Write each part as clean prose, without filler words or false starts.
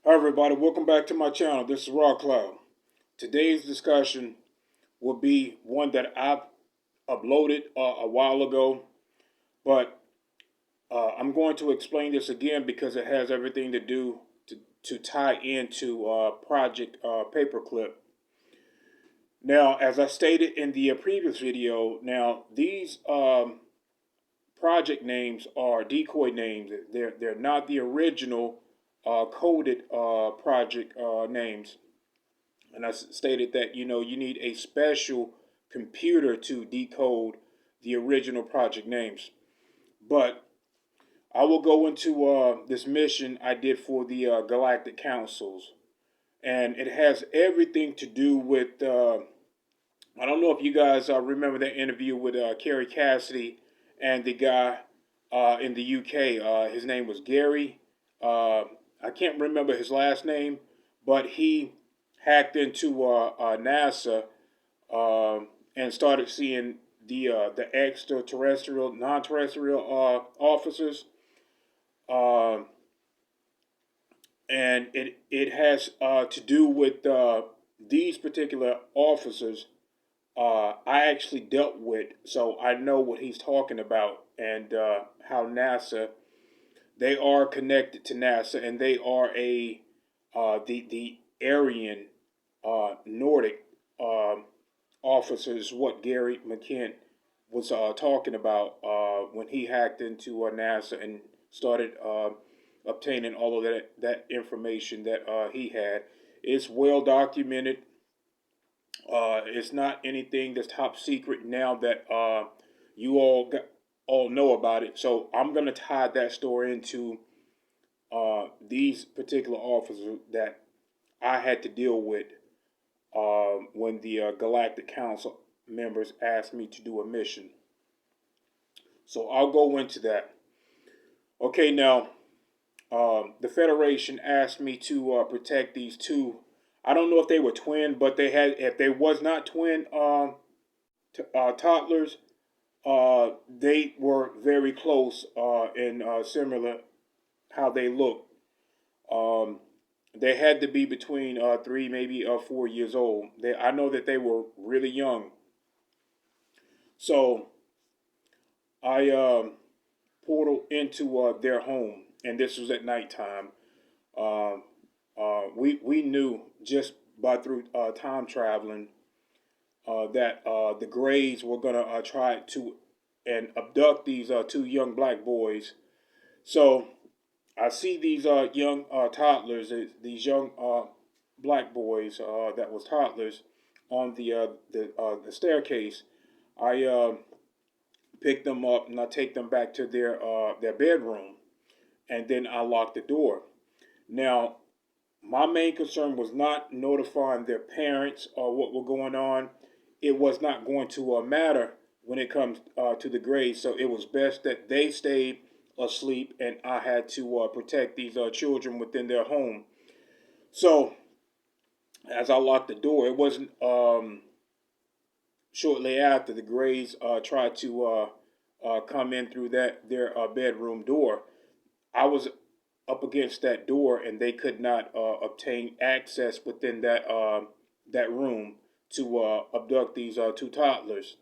Hi everybody, welcome back to my channel. This is Raw Cloud. Today's discussion will be one that I uploaded a while ago, but I'm going to explain this again because it has everything to do to tie into Project Paperclip. Now, as I stated in the previous video, now these project names are decoy names. They're not the original coded project names. And I stated that you need a special computer to decode the original project names. But I will go into this mission I did for the Galactic Councils, and it has everything to do with. I don't know if you guys remember that interview with Kerry Cassidy and the guy in the UK. His name was Gary. I can't remember his last name, but he hacked into NASA and started seeing the extraterrestrial, non-terrestrial officers, uh, and it has to do with these particular officers. I actually dealt with, so I know what he's talking about, and how NASA, they are connected to NASA, and they are the Aryan Nordic officers. What Gary McKent was talking about when he hacked into NASA and started obtaining all of that information that he had. It's well documented. It's not anything that's top secret now that you all know about it. So I'm gonna tie that story into these particular officers that I had to deal with when the Galactic Council members asked me to do a mission. So I'll go into that. Okay, now the Federation asked me to protect these two. I don't know if they were twin, but they had. If they was not twin toddlers, they were very close and similar how they look. Um, they had to be between 3, maybe 4 years old. I know that they were really young. So I portaled into their home, and this was at nighttime. Um, we knew just by through time traveling that the Greys were gonna try to and abduct these two young black boys. So I see these young toddlers, these young black boys that was toddlers on the staircase. I pick them up and I take them back to their bedroom, and then I lock the door. Now, my main concern was not notifying their parents or what were going on. It was not going to matter when it comes to the grades. So it was best that they stayed asleep, and I had to protect these children within their home. So as I locked the door, it wasn't shortly after the Grays tried to come in through their bedroom door. I was up against that door, and they could not obtain access within that room to abduct these two toddlers.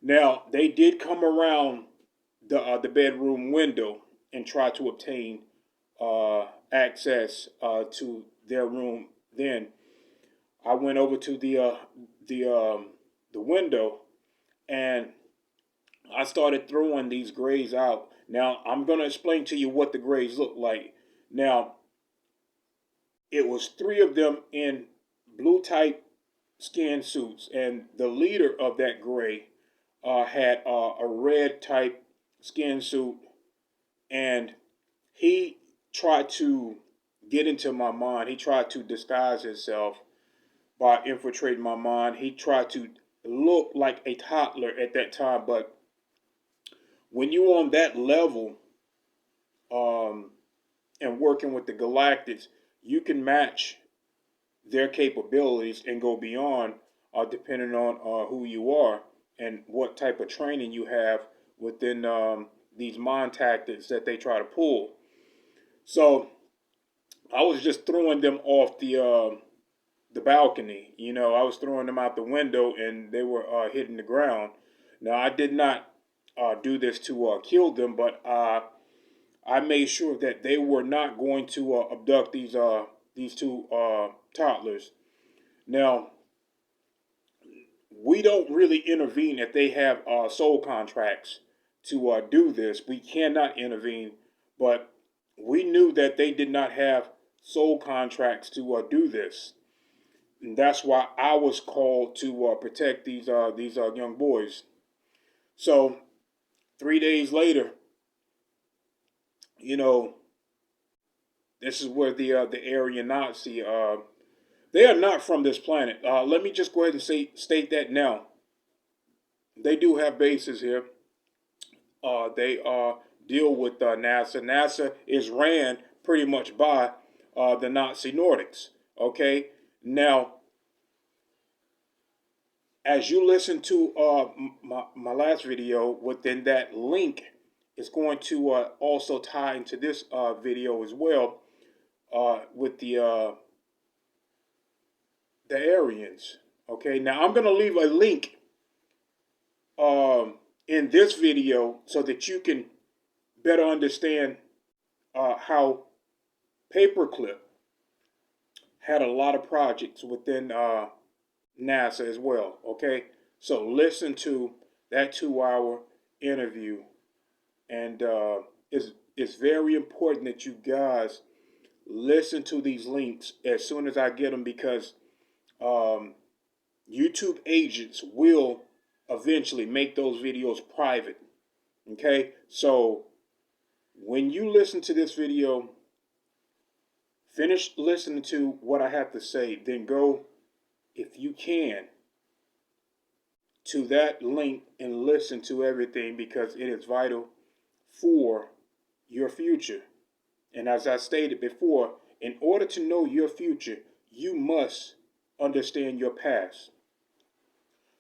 Now they did come around the bedroom window and try to obtain access to their room. Then I went over to the the window, and I started throwing these grays out. Now I'm gonna explain to you what the grays look like. Now it was three of them in blue type skin suits, and the leader of that gray had a red type skin suit, and he tried to get into my mind. He tried to disguise himself by infiltrating my mind. He tried to look like a toddler at that time, but when you're on that level um, and working with the Galactics, you can match their capabilities and go beyond, depending on who you are and what type of training you have within these mind tactics that they try to pull. So I was just throwing them off the balcony. You know, I was throwing them out the window, and they were hitting the ground. Now, I did not do this to kill them, but I made sure that they were not going to abduct these two toddlers. Now, we don't really intervene if they have soul contracts to do this. We cannot intervene, but we knew that they did not have soul contracts to do this. And that's why I was called to protect these young boys. So 3 days later, you know, this is where the Aryan Nazi they are not from this planet. Let me just go ahead and state that now. They do have bases here. They deal with NASA. NASA is ran pretty much by the Nazi Nordics. Okay, now as you listen to my last video, within that link is going to also tie into this video as well with the Aryans. Okay, now I'm going to leave a link in this video so that you can better understand how Paperclip had a lot of projects within NASA as well. Okay, so listen to that 2 hour interview, and it's very important that you guys listen to these links as soon as I get them, because YouTube agents will eventually make those videos private. Okay, so when you listen to this video, finish listening to what I have to say, then go, if you can, to that link and listen to everything, because it is vital for your future. And as I stated before, in order to know your future, you must understand your past.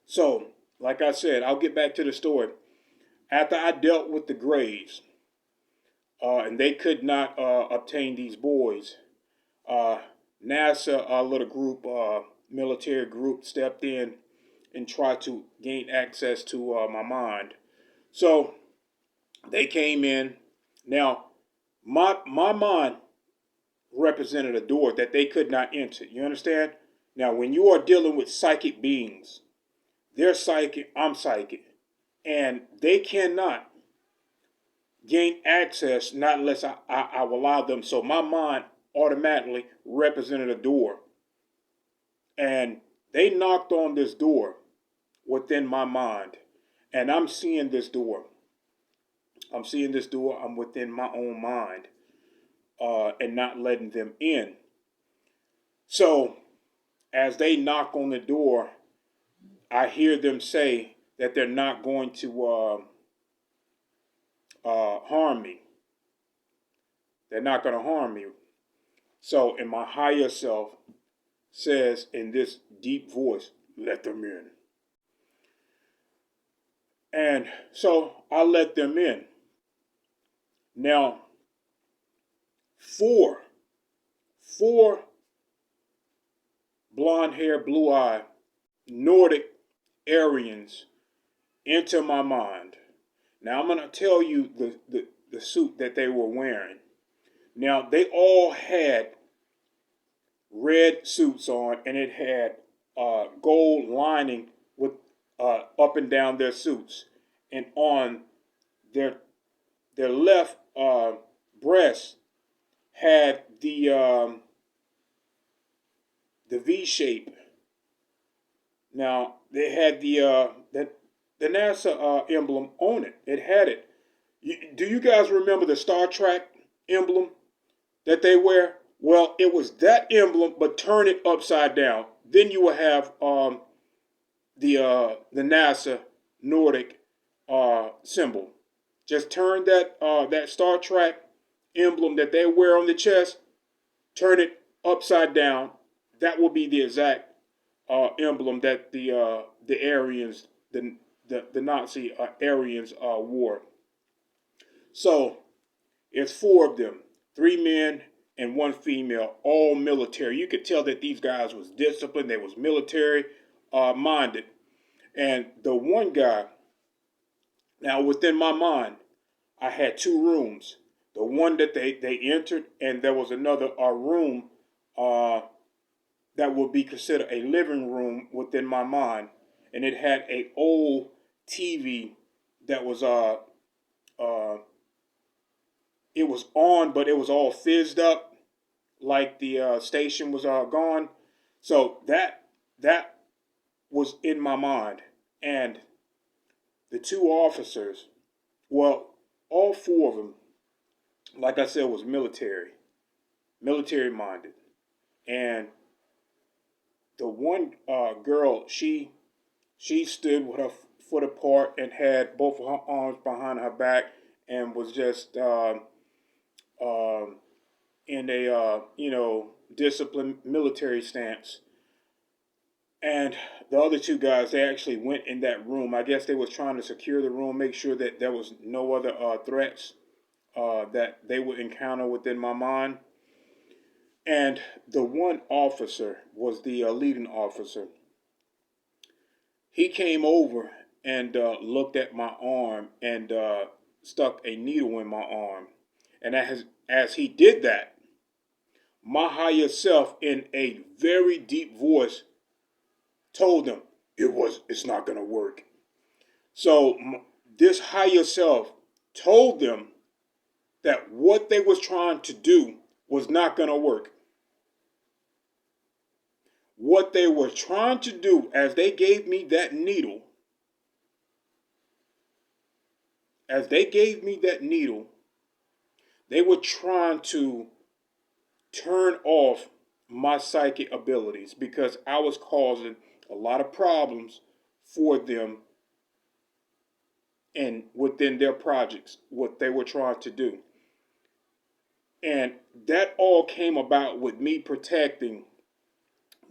So, like I said, I'll get back to the story. After I dealt with the Greys, and they could not obtain these boys, NASA, a little group, military group, stepped in and tried to gain access to my mind. So they came in. Now, my mind represented a door that they could not enter. You understand? Now, when you are dealing with psychic beings, they're psychic, I'm psychic, and they cannot gain access not unless I allow them. So my mind automatically represented a door. And they knocked on this door within my mind. And I'm seeing this door. I'm seeing this door. I'm within my own mind. And not letting them in. So as they knock on the door, I hear them say that they're not going to harm me. They're not going to harm me. So, in my higher self says in this deep voice, let them in. And so I let them in. Now, four blonde hair, blue eye, Nordic Aryans enter my mind. Now I'm going to tell you the suit that they were wearing. Now they all had red suits on, and it had gold lining with up and down their suits, and on their left breast had the V shape. Now they had the NASA emblem on it. It had it. Do you guys remember the Star Trek emblem that they wear? Well, it was that emblem, but turn it upside down. Then you will have the NASA Nordic symbol. Just turn that Star Trek emblem that they wear on the chest, turn it upside down. That will be the exact emblem that the Aryans, the Nazi Aryans wore. So it's four of them, 3 men and one female, all military. You could tell that these guys was disciplined. They was military minded. And the one guy, now within my mind, I had two rooms. The one that they entered, and there was another room uh, that would be considered a living room within my mind, and it had a old TV that was uh it was on, but it was all fizzed up, like the station was gone. So that was in my mind, and the two officers, well, all four of them, like I said, was military minded, and the one girl, she stood with her foot apart and had both of her arms behind her back and was just um, in a disciplined military stance. And the other two guys, they actually went in that room. I guess they was trying to secure the room, make sure that there was no other threats that they would encounter within my mind. And the one officer was the leading officer. He came over and looked at my arm and stuck a needle in my arm. And as he did that, my higher self, in a very deep voice, told him it's not going to work. So this higher self told them that what they was trying to do was not going to work. What they were trying to do, as they gave me that needle, they were trying to turn off my psychic abilities because I was causing a lot of problems for them and within their projects, what they were trying to do. And that all came about with me protecting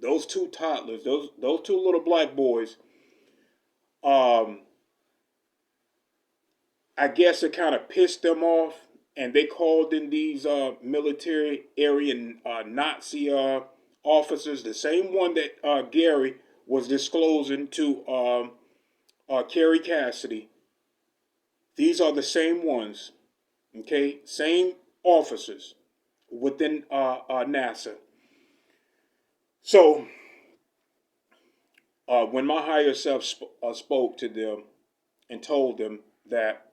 those two toddlers, those two little black boys. Um, I guess it kind of pissed them off, and they called in these military area Nazi officers, the same one that Gary was disclosing to Kerry Cassidy. These are the same ones, okay? Same officers within NASA. So when my higher self spoke to them and told them that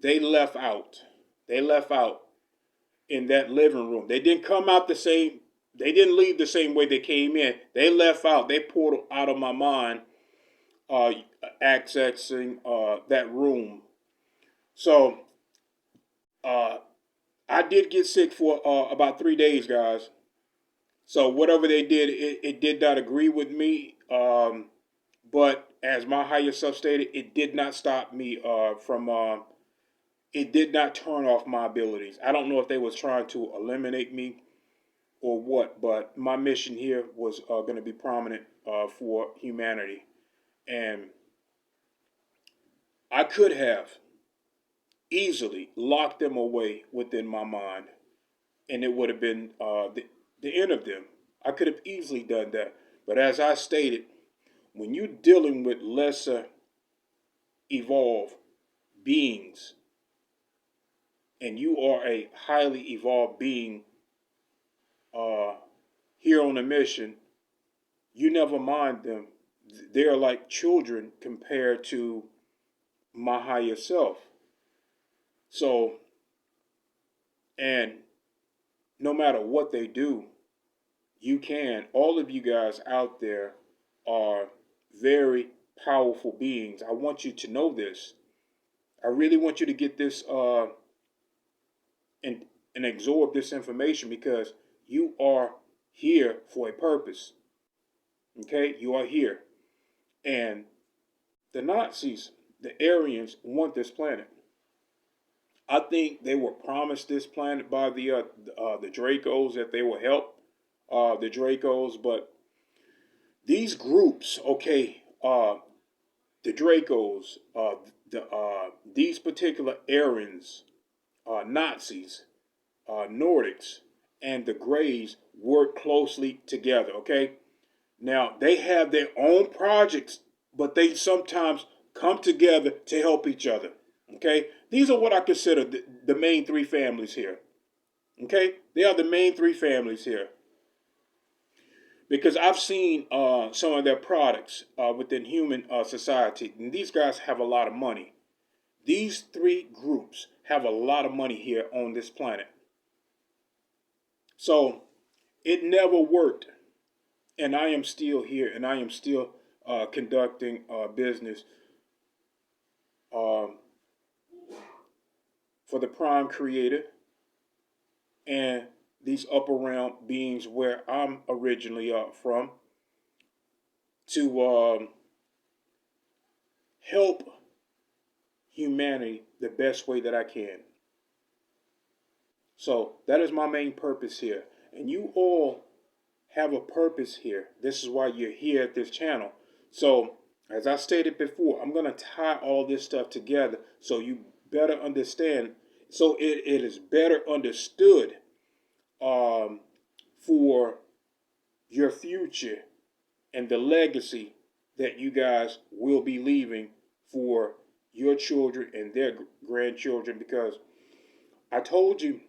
they left out, in that living room. They didn't come out the same. They didn't leave the same way they came in. They left out. They pulled out of my mind, uh, accessing that room. So uh, I did get sick for about 3 days, guys. So whatever they did, it did not agree with me. But as my higher self stated, it did not stop me from. It did not turn off my abilities. I don't know if they was trying to eliminate me or what, but my mission here was going to be prominent for humanity, and I could have easily locked them away within my mind, and it would have been the end of them. I could have easily done that. But as I stated, when you're dealing with lesser evolved beings and you are a highly evolved being uh, here on a mission, you never mind them. They're like children compared to my higher self. So, and no matter what they do, all of you guys out there are very powerful beings. I want you to know this. I really want you to get this and absorb this information because you are here for a purpose. Okay? You are here. And the Nazis, the Aryans, want this planet. I think they were promised this planet by the Dracos, that they will help the Dracos, but these groups, okay, the Dracos, these particular Aryans, Nazis, Nordics, and the Grays work closely together. Okay. Now they have their own projects, but they sometimes come together to help each other. Okay. These are what I consider the main three families here. Okay. They are the main three families here because I've seen some of their products within human society, and these guys have a lot of money. These three groups have a lot of money here on this planet. So it never worked, and I am still here, and I am still conducting business um, for the prime creator and these upper realm beings where I'm originally from to help humanity the best way that I can. So that is my main purpose here. And you all have a purpose here. This is why you're here at this channel. So, as I stated before, I'm going to tie all this stuff together so you better understand, so it is better understood for your future and the legacy that you guys will be leaving for your children and their grandchildren, because I told you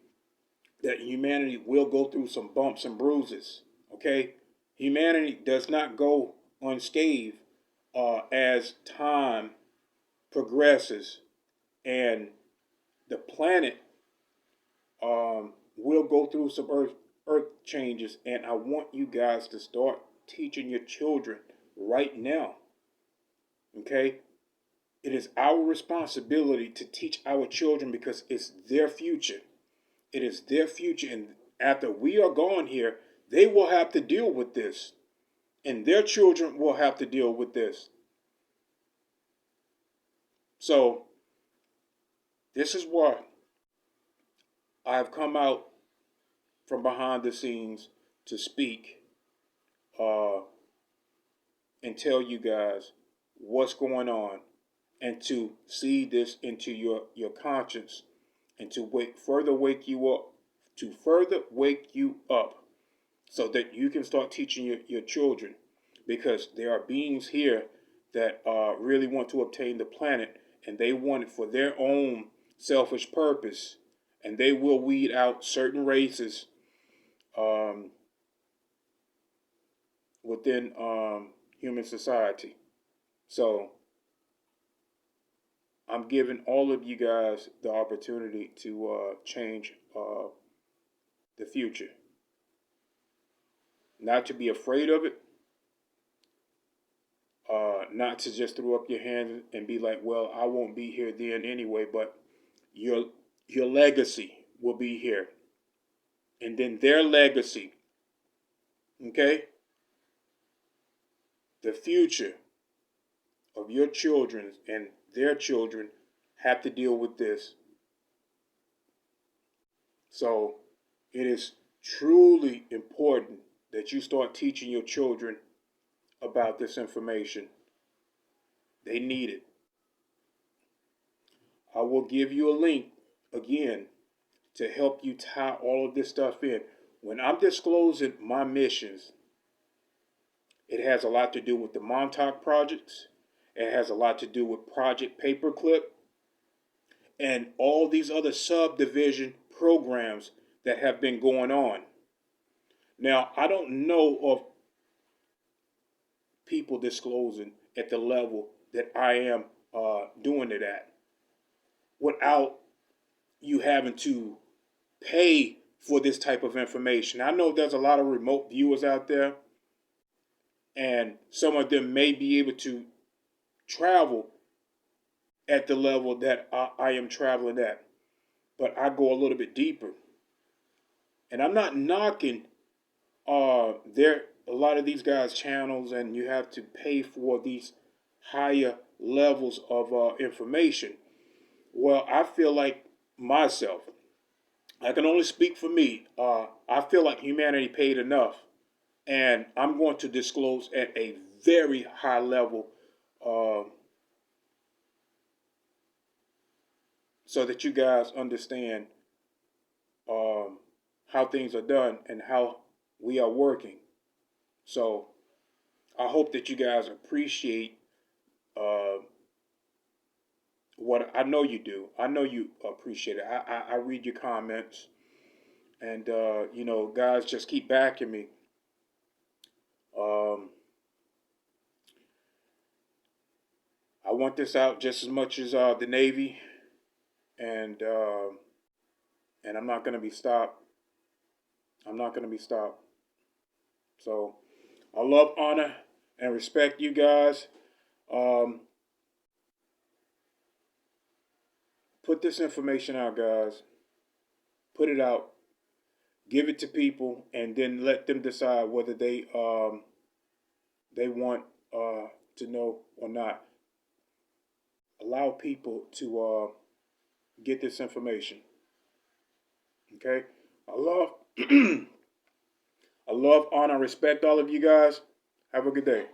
that humanity will go through some bumps and bruises. Okay, humanity does not go unscathed as time progresses, and the planet will go through some earth changes. And I want you guys to start teaching your children right now. Okay, it is our responsibility to teach our children because it's their future. It is their future, and after we are gone here, they will have to deal with this, and their children will have to deal with this. So, this is why I've come out from behind the scenes to speak uh, and tell you guys what's going on, and to seed this into your conscience, and to further wake you up, so that you can start teaching your children, because there are beings here that really want to obtain the planet, and they want it for their own selfish purpose, and they will weed out certain races um, within human society. So I'm giving all of you guys the opportunity to change the future. Not to be afraid of it, not to just throw up your hands and be like, well, I won't be here then anyway, but your legacy will be here. And then their legacy, okay? The future of your children and their children have to deal with this. So it is truly important that you start teaching your children about this information. They need it. I will give you a link again to help you tie all of this stuff in. When I'm disclosing my missions, it has a lot to do with the Montauk projects. It has a lot to do with Project Paperclip and all these other subdivision programs that have been going on. Now, I don't know of people disclosing at the level that I am doing it at without you having to pay for this type of information. I know there's a lot of remote viewers out there, and some of them may be able to travel at the level that I am traveling at, but I go a little bit deeper. And I'm not knocking there a lot of these guys' channels, and you have to pay for these higher levels of information. Well, I feel like myself, I can only speak for me. I feel like humanity paid enough, and I'm going to disclose at a very high level so that you guys understand how things are done and how we are working. So I hope that you guys appreciate uh, what I know you do. I know you appreciate it. I read your comments, and guys, just keep backing me. Um, I want this out just as much as the Navy, and I'm not going to be stopped. I'm not going to be stopped. So I love, honor, and respect you guys. Um, put this information out, guys. Put it out. Give it to people, and then let them decide whether they want to know or not. Allow people to get this information. Okay. I love, I love, honor, respect all of you guys. Have a good day.